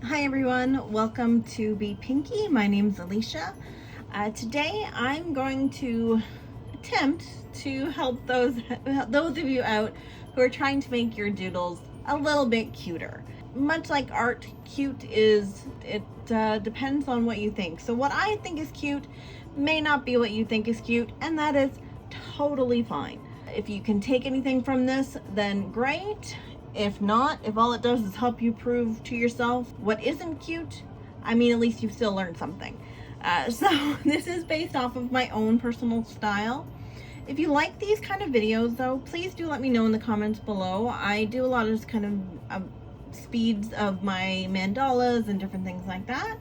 Hi everyone, welcome to Be Pinky. My name's Alicia. Today I'm going to attempt to help those of you out who are trying to make your doodles a little bit cuter. Much like art, it depends on what you think. So what I think is cute may not be what you think is cute, and that is totally fine. If you can take anything from this, then great. If not, if all it does is help you prove to yourself what isn't cute, I mean, at least you've still learned something. So this is based off of my own personal style. If you like these kind of videos though, please do let me know in the comments below. I do a lot of just kind of speeds of my mandalas and different things like that.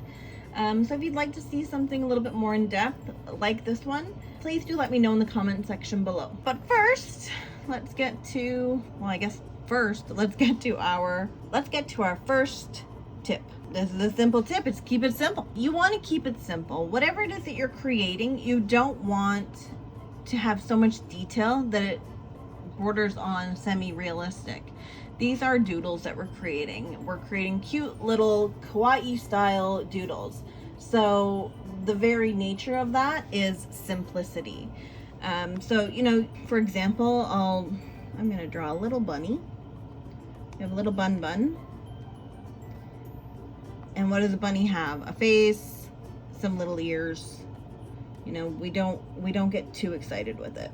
So if you'd like to see something a little bit more in depth like this one, please do let me know in the comment section below. But first, let's get to our first tip. This is a simple tip. It's keep it simple. You want to keep it simple. Whatever it is that you're creating, you don't want to have so much detail that it borders on semi-realistic. These are doodles that we're creating. We're creating cute little kawaii style doodles. So the very nature of that is simplicity. So, you know, for example, I'm going to draw a little bunny. We have a little bun. And what does a bunny have? A face, some little ears. You know, we don't get too excited with it.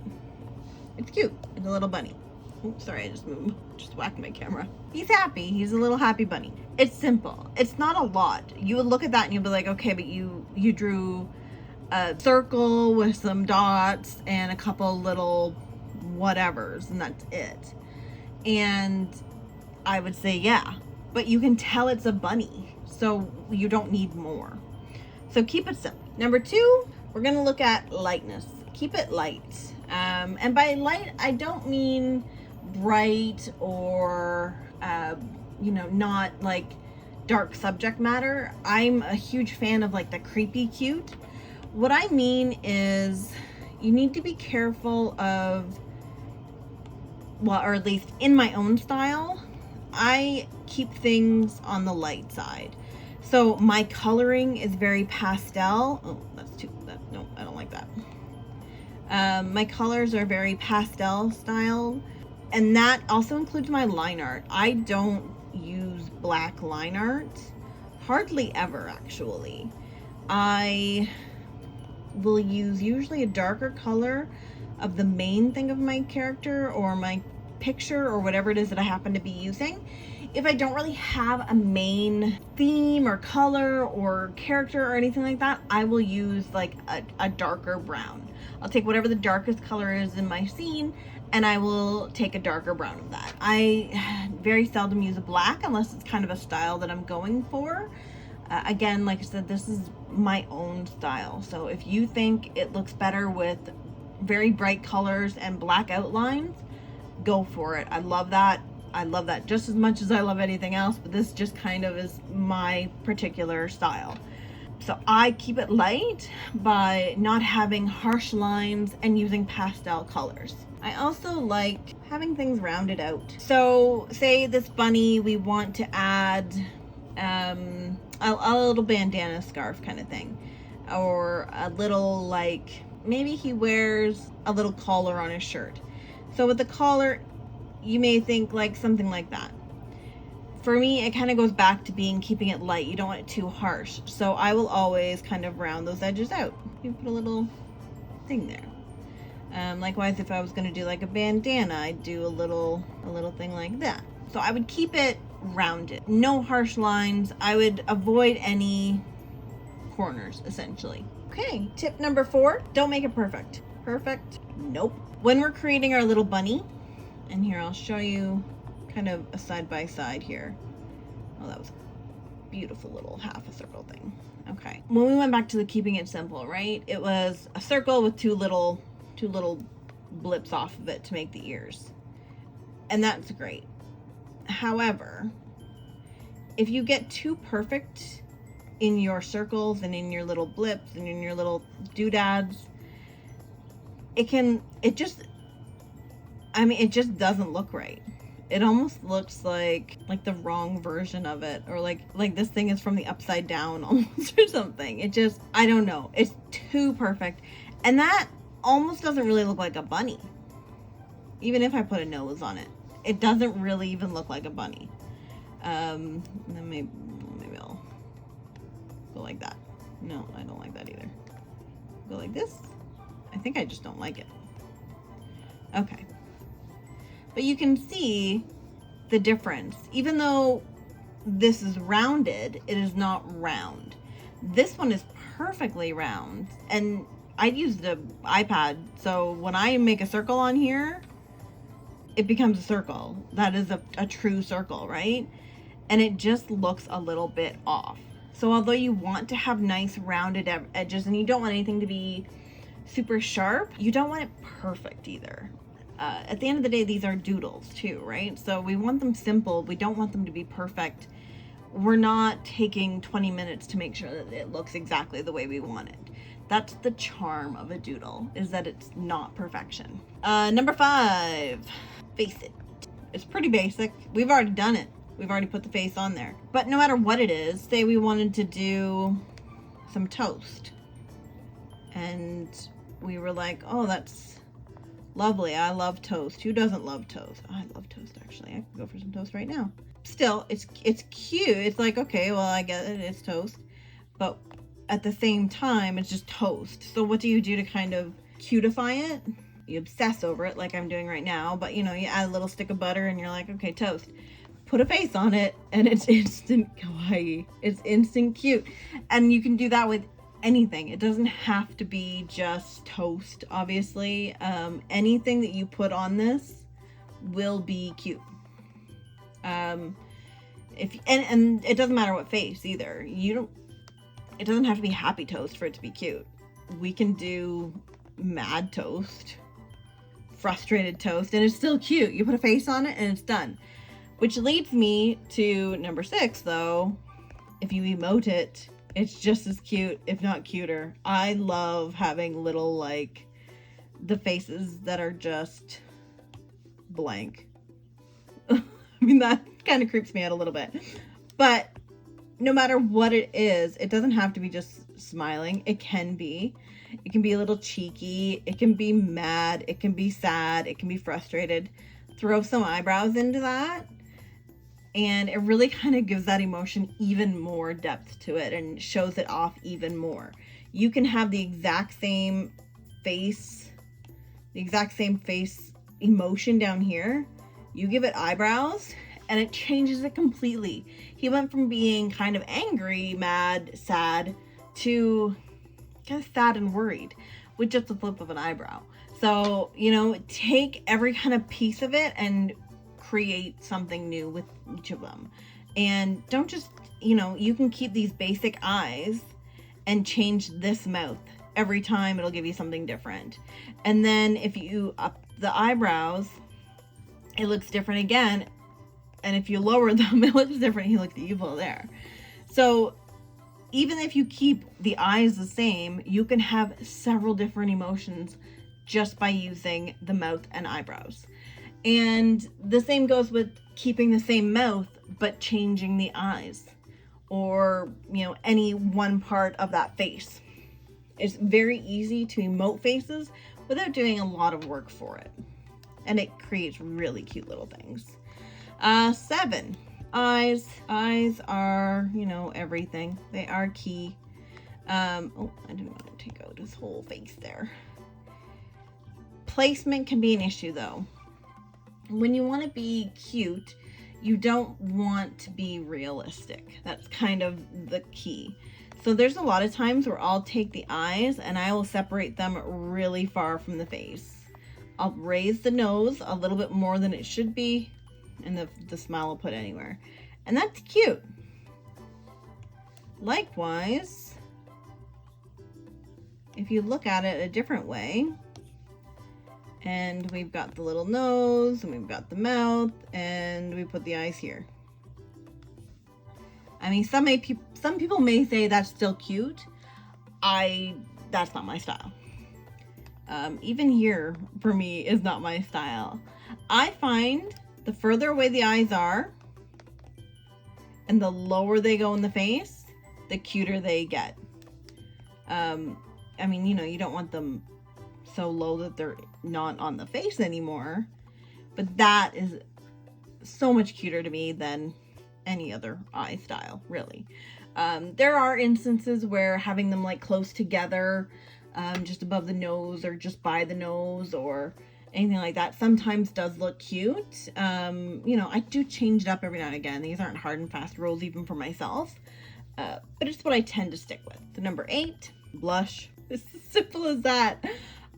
It's cute. It's a little bunny. Oops, sorry, I just whacked my camera. He's happy. He's a little happy bunny. It's simple. It's not a lot. You would look at that and you'd be like, okay, but you drew a circle with some dots and a couple little whatevers, and that's it. And I would say, yeah, but you can tell it's a bunny, so you don't need more. So keep it simple. Number 2, we're gonna look at lightness. Keep it light. And by light, I don't mean bright or, not like dark subject matter. I'm a huge fan of like the creepy cute. What I mean is you need to be careful of, well, or at least in my own style, I keep things on the light side. So my coloring is very pastel. Oh, no, I don't like that. My colors are very pastel style, and that also includes my line art. I don't use black line art, hardly ever actually. I will use usually a darker color of the main thing of my character or my picture or whatever it is that I happen to be using. If I don't really have a main theme or color or character or anything like that, I will use like a darker brown. I'll take whatever the darkest color is in my scene and I will take a darker brown of that. I very seldom use a black unless it's kind of a style that I'm going for. Again, like I said, this is my own style. So if you think it looks better with very bright colors and black outlines, go for it. I love that. I love that just as much as I love anything else, but this just kind of is my particular style. So I keep it light by not having harsh lines and using pastel colors. I also like having things rounded out. So say this bunny, we want to add a little bandana scarf kind of thing, or a little, like, maybe he wears a little collar on his shirt. So with the collar, you may think like something like that. For me, it kind of goes back to keeping it light. You don't want it too harsh. So I will always kind of round those edges out. You put a little thing there. Likewise, if I was going to do like a bandana, I'd do a little thing like that. So I would keep it rounded. No harsh lines. I would avoid any corners, essentially. Okay, tip number 4, don't make it perfect. Perfect? Nope. When we're creating our little bunny, and here I'll show you kind of a side by side here. Oh, that was a beautiful little half a circle thing. Okay. When we went back to the keeping it simple, right? It was a circle with two little blips off of it to make the ears. And that's great. However, if you get too perfect in your circles and in your little blips and in your little doodads, it just doesn't look right. It almost looks like the wrong version of it, or like this thing is from the upside down almost or something. It just, I don't know. It's too perfect. And that almost doesn't really look like a bunny. Even if I put a nose on it, it doesn't really even look like a bunny. Then maybe I'll go like that. No, I don't like that either. Go like this. I think I just don't like it. Okay. But you can see the difference. Even though this is rounded, it is not round. This one is perfectly round. And I used the iPad, so when I make a circle on here, it becomes a circle. That is a true circle, right? And it just looks a little bit off. So although you want to have nice rounded edges and you don't want anything to be super sharp, you don't want it perfect either. At the end of the day, these are doodles too, right? So we want them simple. We don't want them to be perfect. We're not taking 20 minutes to make sure that it looks exactly the way we want it. That's the charm of a doodle, is that it's not perfection. Number 5, face it. It's pretty basic. We've already done it. We've already put the face on there. But no matter what it is, say we wanted to do some toast. And we were like, oh, that's lovely. I love toast. Who doesn't love toast? I love toast, actually. I could go for some toast right now. Still, it's cute. It's like, okay, well, I get it. It's toast. But at the same time, it's just toast. So what do you do to kind of cutify it? You obsess over it like I'm doing right now. But, you know, you add a little stick of butter and you're like, okay, toast. Put a face on it and it's instant kawaii. It's instant cute. And you can do that with anything. It doesn't have to be just toast, obviously. Anything that you put on this will be cute. And it doesn't matter what face either. It doesn't have to be happy toast for it to be cute. We can do mad toast, frustrated toast, and it's still cute. You put a face on it and it's done. Which leads me to number 6, though. If you emote it, it's just as cute, if not cuter. I love having little, like, the faces that are just blank. I mean, that kind of creeps me out a little bit. But no matter what it is, it doesn't have to be just smiling. It can be. It can be a little cheeky. It can be mad. It can be sad. It can be frustrated. Throw some eyebrows into that. And it really kind of gives that emotion even more depth to it and shows it off even more. You can have the exact same face emotion down here. You give it eyebrows and it changes it completely. He went from being kind of angry, mad, sad, to kind of sad and worried with just the flip of an eyebrow. So, you know, take every kind of piece of it and create something new with each of them. And don't just, you know, you can keep these basic eyes and change this mouth every time. It'll give you something different. And then if you up the eyebrows, it looks different again. And if you lower them, it looks different. He looks evil there. So even if you keep the eyes the same, you can have several different emotions just by using the mouth and eyebrows. And the same goes with keeping the same mouth, but changing the eyes or, you know, any one part of that face. It's very easy to emote faces without doing a lot of work for it. And it creates really cute little things. 7, eyes. Eyes are, you know, everything. They are key. Oh, I didn't want to take out his whole face there. Placement can be an issue though. When you want to be cute, you don't want to be realistic. That's kind of the key. So there's a lot of times where I'll take the eyes and I will separate them really far from the face. I'll raise the nose a little bit more than it should be, and the smile I'll put anywhere. And that's cute. Likewise, if you look at it a different way, and we've got the little nose, and we've got the mouth, and we put the eyes here. I mean, some people may say that's still cute. That's not my style. Even here, for me, is not my style. I find The further away the eyes are and the lower they go in the face, the cuter they get. I mean, you know, you don't want them so low that they're not on the face anymore, but that is so much cuter to me than any other eye style, really. There are instances where having them like close together, just above the nose or just by the nose or anything like that sometimes does look cute. You know, I do change it up every now and again. These aren't hard and fast rules even for myself, but it's what I tend to stick with. The number 8, blush. It's as simple as that.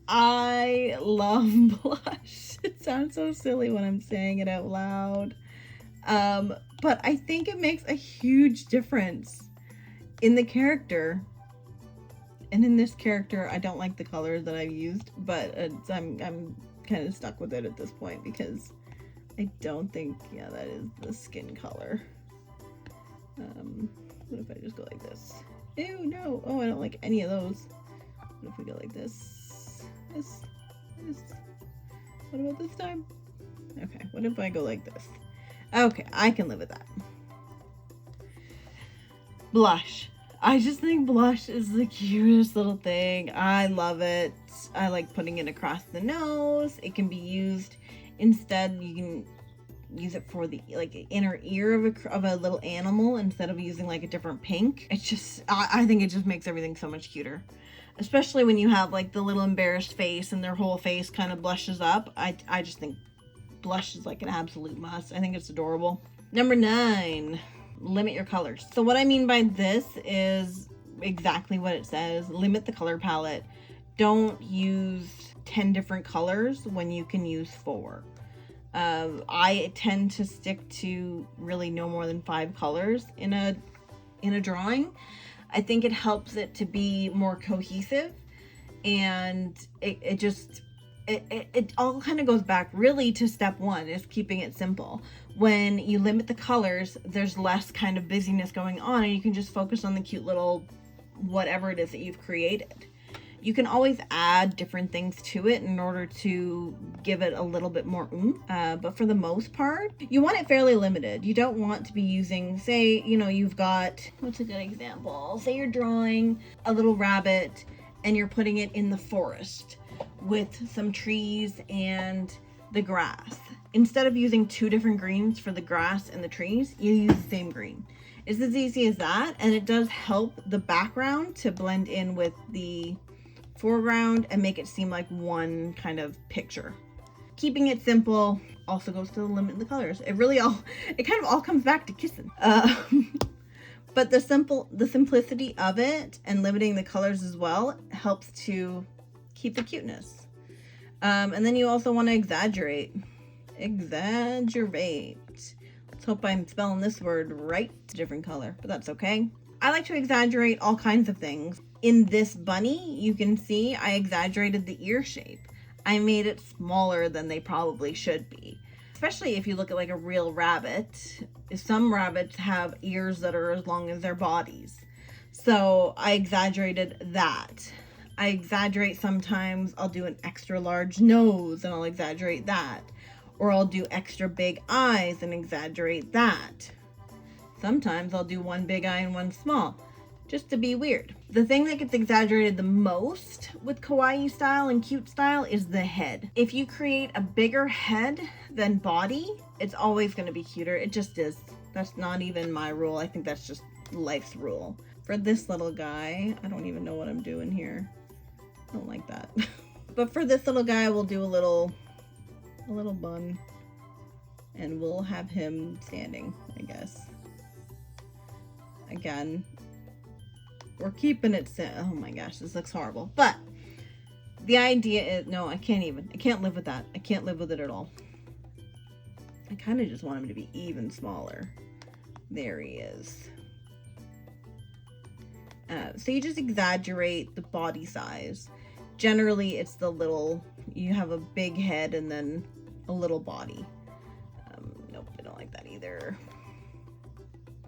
I love blush. It sounds so silly when I'm saying it out loud. But I think it makes a huge difference in the character. And in this character, I don't like the colors that I've used, but I'm kind of stuck with it at this point because I don't think, yeah, that is the skin color. What if I just go like this? Ew, no. Oh, I don't like any of those. What if we go like this? This. What about this time? Okay, what if I go like this? Okay, I can live with that. Blush. I just think blush is the cutest little thing. I love it. I like putting it across the nose. It can be used instead. You can use it for the like inner ear of a little animal instead of using like a different pink. It's just, I think it just makes everything so much cuter. Especially when you have like the little embarrassed face and their whole face kind of blushes up. I just think blush is like an absolute must. I think it's adorable. Number 9, limit your colors. So what I mean by this is exactly what it says. Limit the color palette. Don't use 10 different colors when you can use 4. I tend to stick to really no more than 5 colors in a drawing. I think it helps it to be more cohesive, and it all kind of goes back really to step 1, is keeping it simple. When you limit the colors, there's less kind of busyness going on, and you can just focus on the cute little whatever it is that you've created. You can always add different things to it in order to give it a little bit more oomph. But for the most part, you want it fairly limited. You don't want to be using, say, you know, you've got, what's a good example? Say you're drawing a little rabbit and you're putting it in the forest with some trees and the grass. Instead of using 2 different greens for the grass and the trees, you use the same green. It's as easy as that, and it does help the background to blend in with the foreground and make it seem like one kind of picture. Keeping it simple also goes to the limit in the colors. It kind of all comes back to kissing. But the simplicity of it and limiting the colors as well helps to keep the cuteness. And then you also want to exaggerate. Let's hope I'm spelling this word right. It's a different color, but that's okay. I like to exaggerate all kinds of things. In this bunny, you can see I exaggerated the ear shape. I made it smaller than they probably should be. Especially if you look at like a real rabbit. Some rabbits have ears that are as long as their bodies. So I exaggerated that. I exaggerate sometimes. I'll do an extra large nose and I'll exaggerate that. Or I'll do extra big eyes and exaggerate that. Sometimes I'll do one big eye and one small, just to be weird. The thing that gets exaggerated the most with kawaii style and cute style is the head. If you create a bigger head than body, it's always going to be cuter. It just is. That's not even my rule. I think that's just life's rule. For this little guy, I don't even know what I'm doing here. I don't like that. But for this little guy, we'll do a little bun, and we'll have him standing, I guess. Again, we're keeping it oh my gosh, this looks horrible. But the idea is, no, I can't live with that. I can't live with it at all. I kind of just want him to be even smaller. There he is. So you just exaggerate the body size. Generally, it's the little, you have a big head and then a little body. Nope, I don't like that either.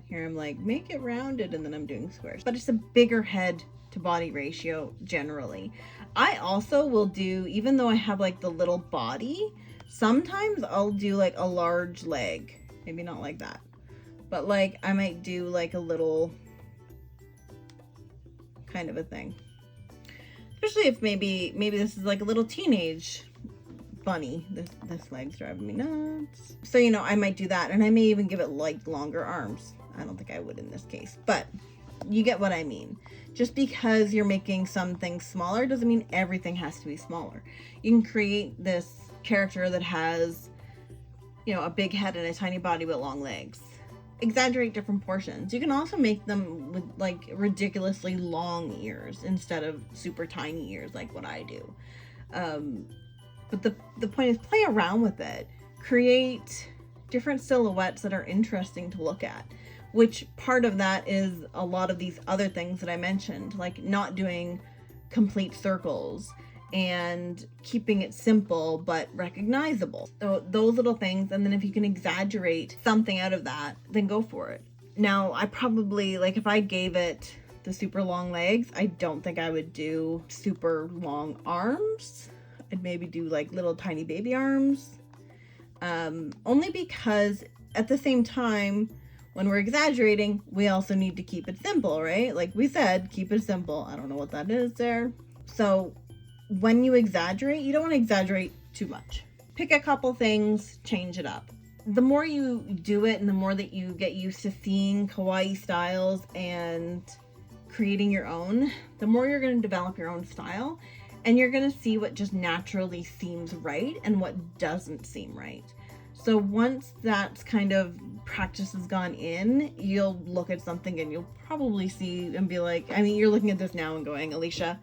Here I'm like, make it rounded, and then I'm doing squares. But it's a bigger head to body ratio generally. I also will do, even though I have like the little body, Sometimes I'll do like a large leg, maybe not like that, but like I might do like a little kind of a thing, especially if maybe this is like a little teenage bunny. This leg's driving me nuts. So, you know, I might do that, and I may even give it like longer arms. I don't think I would in this case, but you get what I mean. Just because you're making some things smaller doesn't mean everything has to be smaller. You can create this character that has, you know, a big head and a tiny body with long legs. Exaggerate different portions. You can also make them with like ridiculously long ears instead of super tiny ears like what I do. But the point is, play around with it. Create different silhouettes that are interesting to look at, which part of that is a lot of these other things that I mentioned, like not doing complete circles and keeping it simple but recognizable. So those little things, and then if you can exaggerate something out of that, then go for it. Now, I probably, like if I gave it the super long legs, I don't think I would do super long arms. I'd maybe do like little tiny baby arms. Only because at the same time, when we're exaggerating, we also need to keep it simple, right? Like we said, keep it simple. I don't know what that is there. So when you exaggerate, you don't want to exaggerate too much. Pick a couple things, change it up. The more you do it and the more that you get used to seeing kawaii styles and creating your own, the more you're going to develop your own style, and you're going to see what just naturally seems right and what doesn't seem right. So once that's kind of practice has gone in, you'll look at something and you'll probably see and be like, I mean, you're looking at this now and going, Alicia,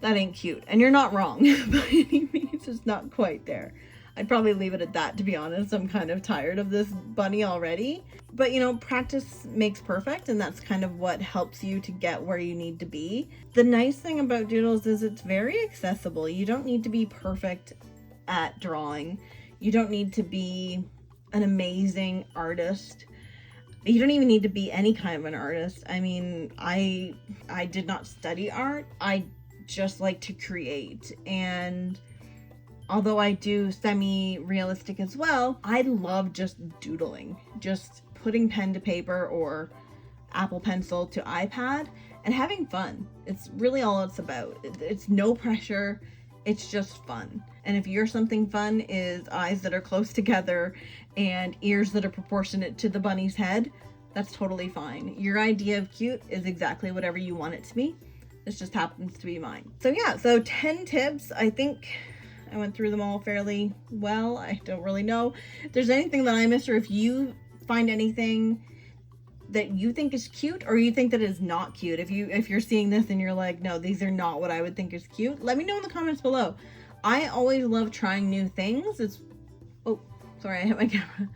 that ain't cute. And you're not wrong by any means. It's not quite there. I'd probably leave it at that, to be honest. I'm kind of tired of this bunny already. But, you know, practice makes perfect, and that's kind of what helps you to get where you need to be. The nice thing about Doodles is it's very accessible. You don't need to be perfect at drawing. You don't need to be an amazing artist. You don't even need to be any kind of an artist. I mean, I did not study art. I just like to create, and although I do semi-realistic as well, I love just doodling, just putting pen to paper or Apple Pencil to iPad and having fun. It's really all it's about. It's no pressure. It's just fun. And if your something fun is eyes that are close together and ears that are proportionate to the bunny's head, that's totally fine. Your idea of cute is exactly whatever you want it to be. This just happens to be mine. So yeah, so 10 tips. I think I went through them all fairly well. I don't really know if there's anything that I missed, or if you find anything that you think is cute or you think that is not cute. If you're seeing this and you're like, no, these are not what I would think is cute, let me know in the comments below. I always love trying new things. Oh, sorry, I hit my camera.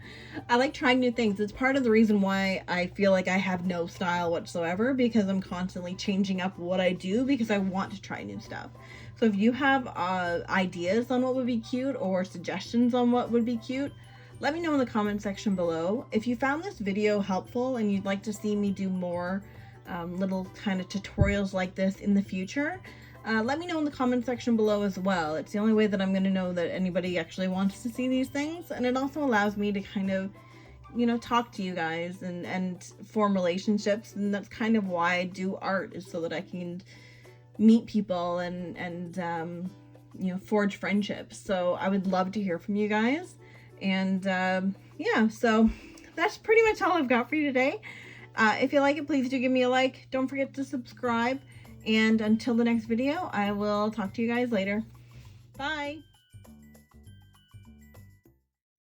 I like trying new things. It's part of the reason why I feel like I have no style whatsoever, because I'm constantly changing up what I do because I want to try new stuff. So if you have ideas on what would be cute or suggestions on what would be cute, let me know in the comment section below. If you found this video helpful and you'd like to see me do more little kind of tutorials like this in the future, let me know in the comment section below as well. It's the only way that I'm going to know that anybody actually wants to see these things, and it also allows me to kind of, you know, talk to you guys and form relationships, and that's kind of why I do art, is so that I can meet people and you know, forge friendships. So I would love to hear from you guys. And yeah, so that's pretty much all I've got for you today. If you like it, please do give me a like. Don't forget to subscribe. And until the next video, I will talk to you guys later. Bye.